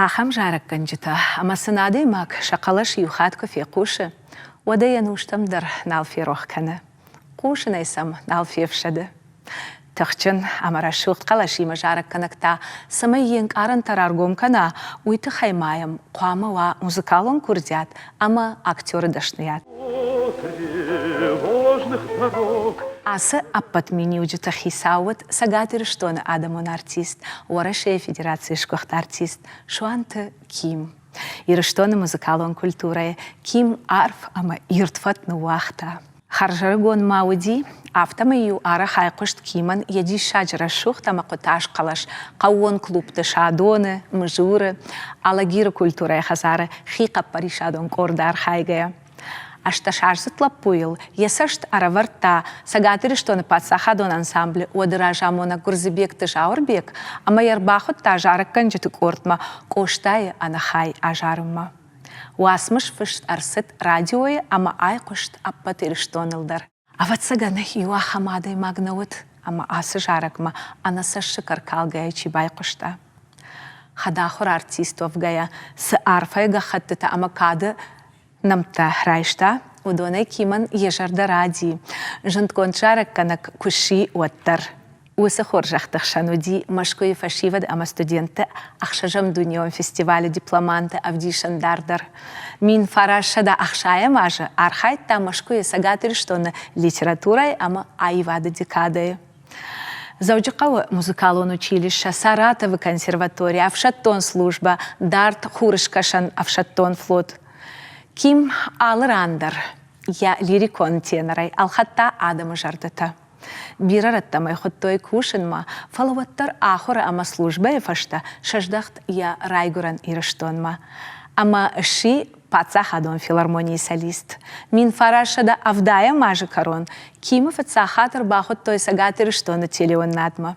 آخم جارك کنجتا اما سنادی ماک شقلش یوخات کفی قوشه و ده نوشتم در نالفی روح کنه قوش نیسم نالفی فشده تخچن اما رشوخت قلشی مجارك کنک تا سمیینگ آرن ترارگوم کنه ویت خیمایم قوام و موزیکالون کردیات اما اکتور دشنیات Асы аппат миниуджи тахисауат сагатир штон адамон артист, уараше федерации шкохт артист, шуанты Ким. Ирыштоны музыкалон культурае, Ким арф ама иртфат нуахта. Харжаргон мауди, автомаю ара хайкушт Киман, яди шаджра шухта макоташ калаш, кауон клуб тешадоны, мжуры, алагира культурае хазары, хика паришадон кордар хайгая. Ашташарсыт лапуил, есашт араварта, сагатыры что на подсахадон ансамбле, одыражамона гурзыбек тыжаурбек, а майарбахут та жарак канджету кортма, коштае анахай ажарыма. Уасмыш фышт арсыт радиое, ама айкушт аппатыр штонылдар. А вот саганах юа хамадай магнаут, ама асы жаракма, анасашы каркалгая чибайкушта. Хадахур артистов гая, с арфай гахаттыта ама кады, намта райшта, удоне Киман ежарда ради. Жонткон жарак канак куши уаттар. Усы хоржахтах шануди, машкои фашивад ама студенты, ахшажам дуньон фестивале дипломанты авдишан дардар. Мин фарашада ахшая мажа, архайт та машкои сагатыр штона литературой ама айвада декадой. Зауджикава музыкалон училище, Саратова консерватория, Авшаттон служба, Дарт Хурышкашан, Авшаттон флот. Ким алырандар, я лирикон тенарай, алхатта адамы жардыта. Бирараттамай хоттой кушынма, фалаваттар ахора ама службе фашта, шаждахт я райгуран ирыштонма. Ама ши пацахадон филармонии солист. Мин фарашада авдая мажы корон, Кимов цахатыр бахоттой сагатыр штона телеон надма.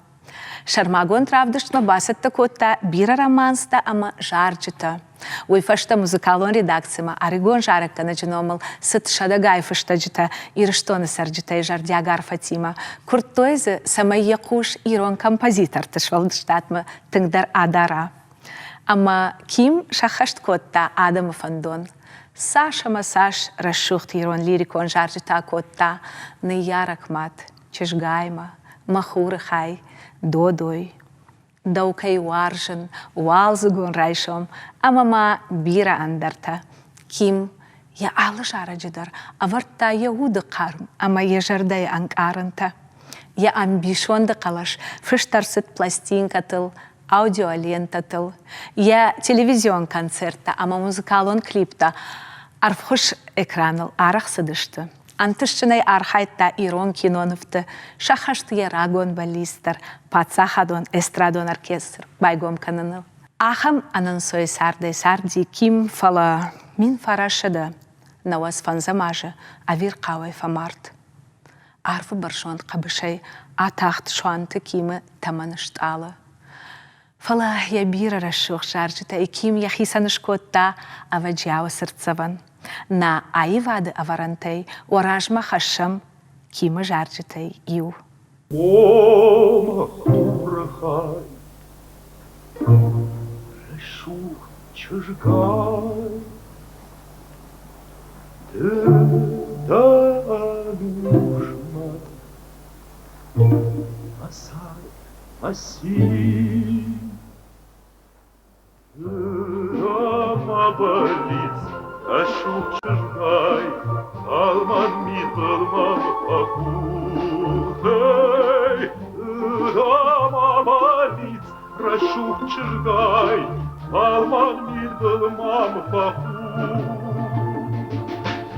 Шармагон травдыштма басатта котта, бира романста ама жарджыта. Уй фашта музыкалон редакцияма, аригон жаракка начиномал, сыт шадагай фаштаджита, ирыштоны сарджита и жардягар Фатима. Куртойзы самай якуш ирон композитор тышвалдыштатма тыңдар адара. Ама Ким шахашт котта Адама Фандон. Саша Масаш расшухт ирон лирикон жарджита котта, ныярак мат, чешгайма, махуры хай, додой. Даукай варжен, уалзыгун райшом, амама бира андарта. Ким, я алы жараджидар, аварта я уды қарым, ама я жардай анкарынта. Я амбишонды қалаш, фыштарсыт пластинка тыл, аудиолента тыл. Я телевизион концерта, ама музыкалон клипта, арфхуш экраныл арах сыдышты. Антышчынай архайтта ирон киноновты, шахашты ярагон балистар, пацахадон эстрадон оркестр, байгом каныныл. Ахам анансой сардай сарди Ким фала мин фарашада, навас фанзамажа, авир қавай фамарт. Арфы баршон қабышай, атахт шуанты Кимы таманышталы. Фала я бира рашух жаржита, и Ким яхисаныш котта, аваджява сырцаван. На айвады аварантей, оражма хашам, Кима жарджитай ю. Ома хурахай, решу чужгай, да нужна, асай, аси, дома болит. Ашук чужгай, алман митылмам акутай. Дама болит, ашук чужгай, алман митылмам акутай.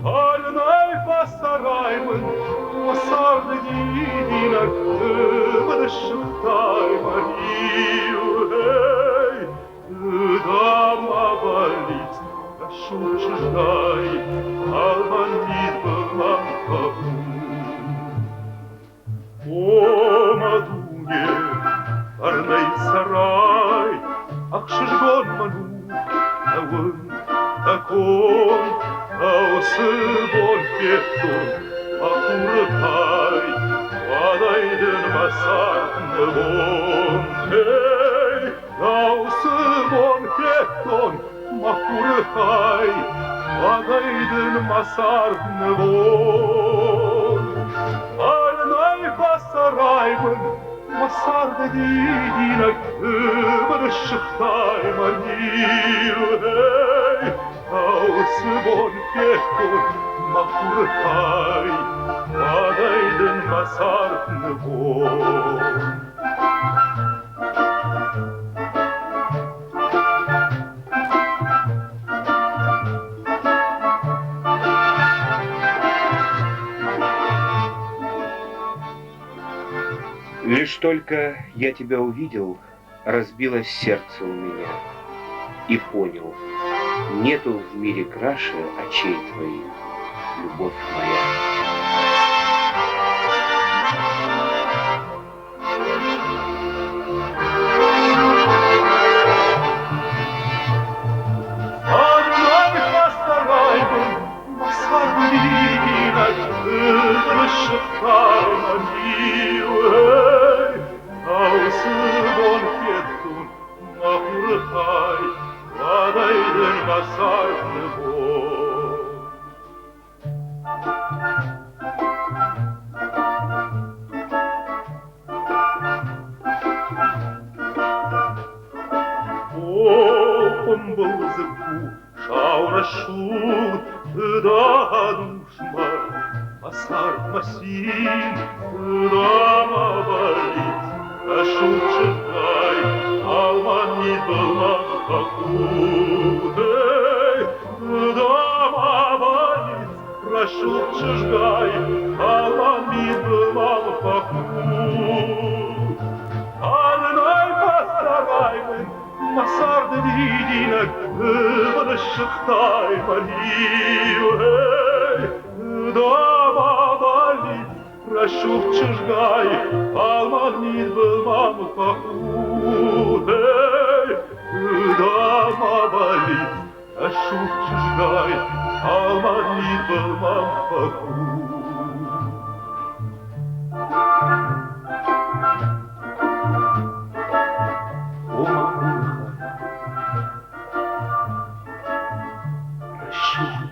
Альнай пасараймын, осарды гидинак, бадышықтай марию, дама болит. Шучждай, алман митылмам кабун. О, мадуне, арнай сарай, ақшыжгон ману, ауын, такон, аусы бол кеттон, ақурытай, вадайдын масанды бон, аусы бол кеттон, хай, падайдын масардны вон. Арнай басараймын, масарды дейдинак, өмір шықтай манил, таусы бон кеккон, мақұртай, падайдын масардны вон. Лишь только я тебя увидел, разбилось сердце у меня, и понял, нету в мире краше очей твоих, любовь моя. Шаурашут данушма, асарт масин дамавалит, ашут чыгай, алман нидылан хакудей, дамавалит, ашут чыгай, алман нидылан хакуд. Арнай пастараймын, масарды дейдинак, өмір шықтай манил, дамавалит, рашух чыжгай, алман нид былмам пахуд, дамавалит, рашух чыжгай, алман нид былмам пахуд. Shoot.